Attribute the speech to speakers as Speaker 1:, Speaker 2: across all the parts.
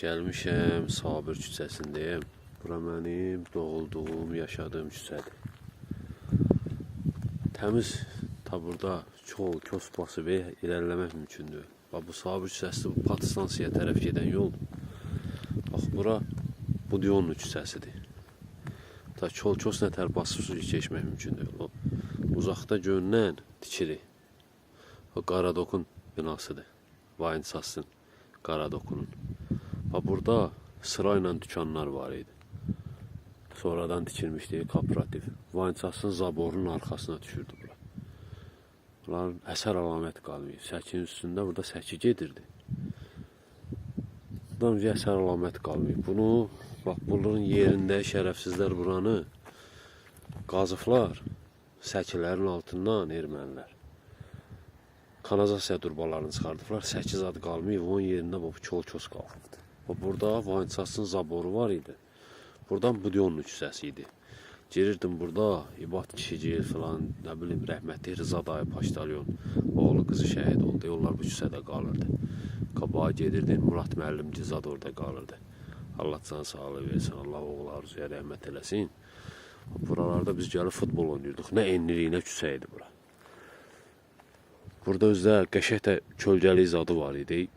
Speaker 1: Gəlmişəm Sabir küçəsindəyəm. Bura mənim doğulduğum, yaşadığım küçədir. Təmiz, ta burada çox kös basıb irəliləmək mümkündür. Bax, bu Sabir küçəsi bu Patistansiyaya tərəf gedən yoldur. Bax, bura Budyonlu küçəsidir. Ta çol-kös nətər basıb keçmək mümkündür. O uzaqda görünən tikiri. O Qaradokun binasıdır. Vaynçasın Qaradokunun. Bax, burada sırayla dükanlar var idi. Sonradan tikilmişdi kooperativ. Vaynçasın zaborunun arxasına düşürdü bura. Bunların əsər əlamət qalmayıb. Səkinin üstündə burada səki gedirdi. Buradan bir əsər əlamət qalmayıb. Bunu, bax, bunların yerində şərəfsizlər buranı qazıflar, səkilərin altından ermənilər. Kanalizasiya durbalarını çıxardıblar. 8 adı qalmayıb, onun yerində bu kol-kos qalxıbdı. Burada Vaynçasın zaboru var idi. Buradan Budyonlu küçəsi idi. Girirdim burada, İbat Kişigil filan, nə bilim, rəhmətli Rıza dayı Paştalyon, oğlu qızı şəhid oldu. Onlar bu küçədə qalırdı. Qabağa gedirdi, Murat müəllim Cizad orada qalırdı. Allah can sağlığı versin, Allah oğlu arzuya rəhmət eləsin. Buralarda biz gəlib futbol oynayırdıq. Nə enlilik, nə küçə idi bura. Burada özdə qəşəng də kölgəli zadı var idi.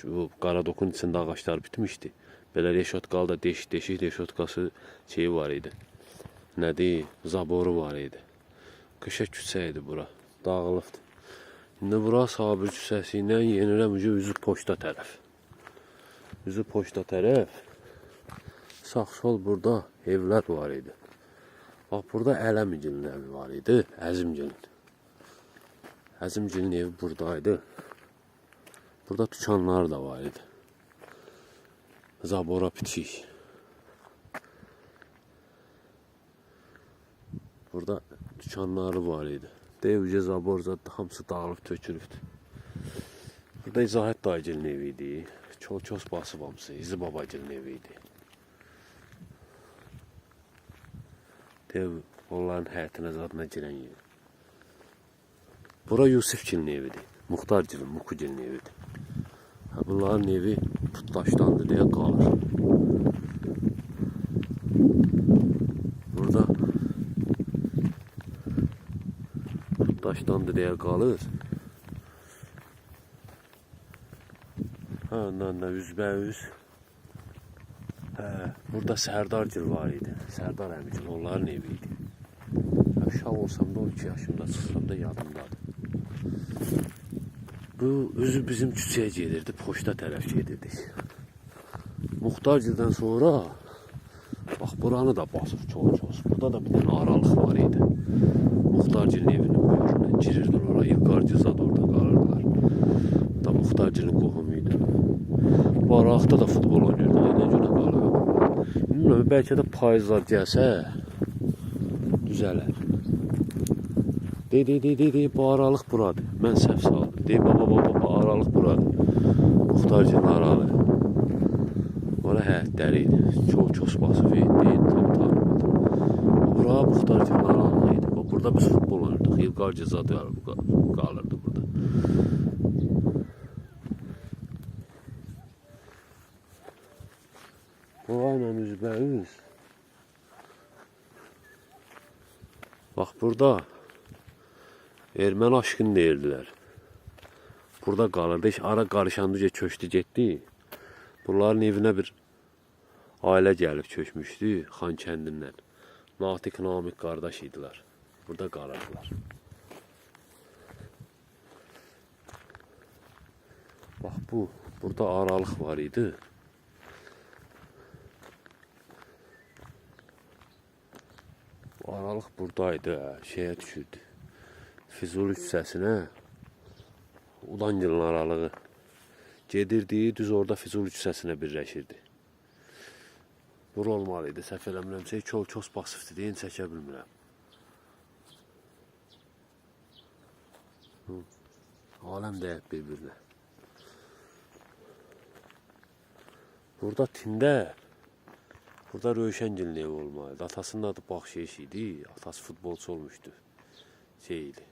Speaker 1: Bu Qaradokun içində ağaçlar bitmişdi. Belə reşotkalı da deşik reşotkası şeyi var idi. Nədir? Zaboru var idi. Qəşəng küçə idi bura. Dağılıbdı. İndi bura Sabir küçəsi ilə yenirəm üzü poçta tərəf. Üzü poçta tərəf. Sağ-sol burada evlər var idi. Bax, burada Ələmgilin evi var idi. Əzimgilin. Əzimgilin evi buradaydı. Burada dükanlar da var idi. Zabora pitik. Burada dükanları var idi. Devcə zabor zaten hamısı dağılıb tökülübdü. Burada İzahət dayıgilin evi idi. Kol-kos basıb hamısı. İzi babagilin evi idi. Dev onların həyətinə zadına girən yer. Bura Yusifgilin evidir. Muxtargilin, Mukugilin evidir. Bunların evi putdaşdandır deyə qalır. Burada putdaşdandır deyə qalır. Ondan da üzbəüz. Burada Sərdargil var idi. Sərdar əmigil, onların evi idi. Uşaq olsam da 12 yaşımda çıxsam da yadımdadır. Bu üzü bizim küçəyə gedirdi, poçta tərəf gedirdik. Muxtargildən sonra bax, buranı da basıb çox. Burada da bir dənə aralıq var idi. Muxtargilin evinin böyründən girirdir oraya. İlqar Cizad orada qalırdılar. Bu da Muxtargilin qohumu idi. Bu araqda da futbol oynayırdı. Aynı günə qalır. Bilmiyorum, bəlkə də payızlar gəlsə düzələr. Dey, bu aralıq buradır. Mən səhv saldım. Dey, baba, aralıq buradır. Muxtargilin aralı. Ora həyətləri idi. Çox basıb idi. Tam. Bura Muxtargilin aralı idi. Burada biz futbol oynayırdıq. İlqar Cizad qalırdı burada. Burayla üzbəüz. Bax, burada erməni aşkını deyirdilər. Burada qalırdı. Ara qarışandıca köçdü getdi. Bunların evinə bir ailə gəlib köçmüşdü Xan kəndindən. Natiq Namik qardaş idilər. Burada qalırdılar. Bax, burada aralıq var idi. Bu aralıq buradaydı. Şeyə düşürdü. Füzuli küçəsinə Udangilin aralığı gedirdi, düz orada Füzuli küçəsinə birləşirdi. Bura olmalıydı, səhv eləmirəmsə, kol-kos basıbdı deyin, çəkə bilmirəm. Aləm dəyib bir-birinə. Burada tində, burada Rövşəngilin evi olmalıydı. Atasının adı Baxşeyiş idi, atası futbolçu olmuşdu. Şeydi.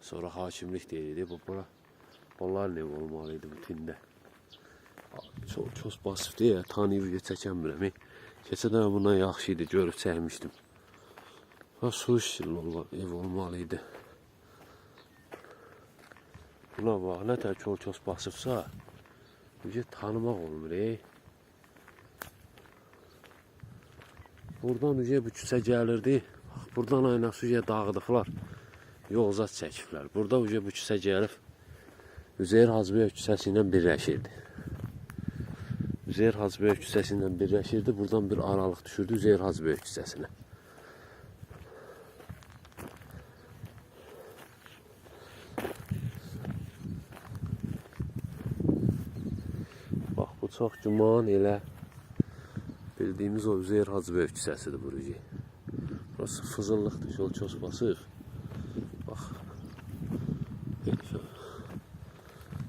Speaker 1: Sonra hakimlik deyildi. Bura onların evi olmalıydı bu tində. Çox kos basıb deyə tanıyıb çəkən biləm. Keçədən bundan yaxşı idi, görüb çəkmişdim. Ha, su işçili ev olmalı idi. Buna bax, nə tər kos basıbsa, tanımaq olmur. Buradan bu küçə gəlirdi. Buradan aynaq dağıdıqlar. Yol zat çəkiblər. Burada bu küçə gəlib Üzeyir Hacıbəyev küçəsi ilə birləşirdi. Üzeyir Hacıbəyev küçəsi ilə birləşirdi. Buradan bir aralıq düşürdü Üzeyir Hacıbəyev küçəsinə. Bax, bu çox güman elə bildiyimiz o Üzeyir Hacıbəyev küçəsidir burası. Burası fızıllıqdır, yol kos basıb. Bax,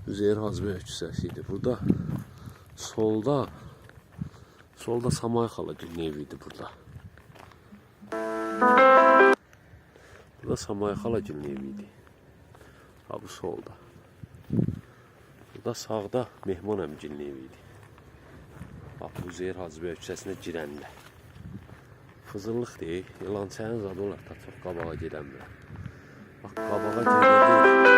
Speaker 1: Üzeyir Hacıbəyev küçəsi idi. Burada solda Samay xala gilin evi idi burada. Burada Samay xala gilin evi idi. Ha, bu solda. Burada sağda Mehman əmgilin evi idi. Bax, bu Üzeyir Hacıbəyev küçəsinə girəndə. Fızıllıq deyil, yılan çayın zadı olar da çox qabağa gedənmir. Bax, qabağa gedir.